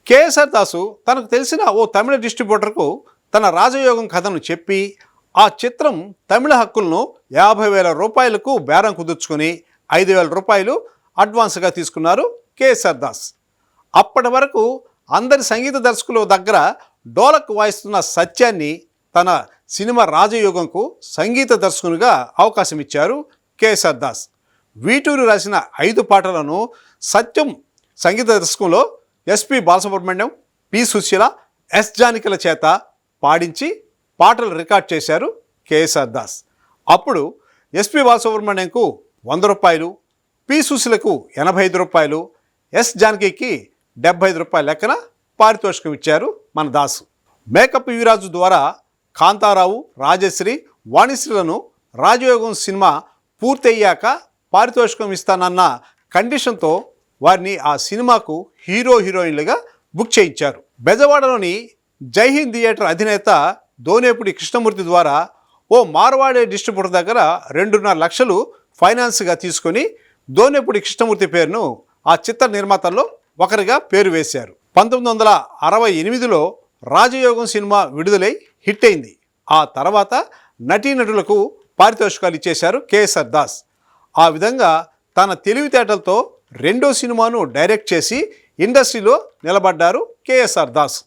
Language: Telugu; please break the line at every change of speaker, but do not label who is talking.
కేఎస్ఆర్ దాసు తనకు తెలిసిన ఓ తమిళ డిస్ట్రిబ్యూటర్కు తన రాజయోగం కథను చెప్పి ఆ చిత్రం తమిళ హక్కులను 50,000 రూపాయలకు బేరం కుదుర్చుకొని 5,000 రూపాయలు అడ్వాన్స్గా తీసుకున్నారు కేఎస్ఆర్ దాస్. అప్పటి వరకు అందరి సంగీత దర్శకుల దగ్గర డోలక్ వాయిస్తున్న సత్యాన్ని తన సినిమా రాజయోగంకు సంగీత దర్శకునిగా అవకాశం ఇచ్చారు కేఎస్ఆర్ దాస్. వీటూరు రాసిన 5 పాటలను సత్యం సంగీత దర్శకంలో SP Balasubrahmanyam, P Susheela, S జానకిల చేత పాడించి పాటలు రికార్డ్ చేశారు కేఎస్ఆర్ దాస్. అప్పుడు ఎస్పి బాలసుబ్రహ్మణ్యంకు 100 రూపాయలు, పి సుశీలకు 85 రూపాయలు, ఎస్ జానకికి 75 రూపాయల లెక్కన పారితోషికం ఇచ్చారు మన దాసు. మేకప్ యువరాజు ద్వారా కాంతారావు, రాజశ్రీ, వాణిశ్రీలను రాజయోగం సినిమా పూర్తయ్యాక పారితోషికం ఇస్తానన్న కండిషన్తో వారిని ఆ సినిమాకు హీరోయిన్లుగా బుక్ చేయించారు. బెజవాడలోని జైహింద్ థియేటర్ అధినేత దోనేపూడి కృష్ణమూర్తి ద్వారా ఓ మార్వాడే డిస్ట్రిబ్యూటర్ దగ్గర 2.5 లక్షలు ఫైనాన్స్గా తీసుకొని దోనేపూడి కృష్ణమూర్తి పేరును ఆ చిత్ర నిర్మాతల్లో ఒకరిగా పేరు వేశారు. 1968లో రాజయోగం సినిమా విడుదలై హిట్ అయింది. ఆ తర్వాత నటీనటులకు పారితోషికాలు ఇచ్చేశారు కేఎస్ఆర్ దాస్. ఆ విధంగా తన తెలివితేటలతో 2వ సినిమాను డైరెక్ట్ చేసి ఇండస్ట్రీలో నిలబడ్డారు కేఎస్ఆర్ దాస్.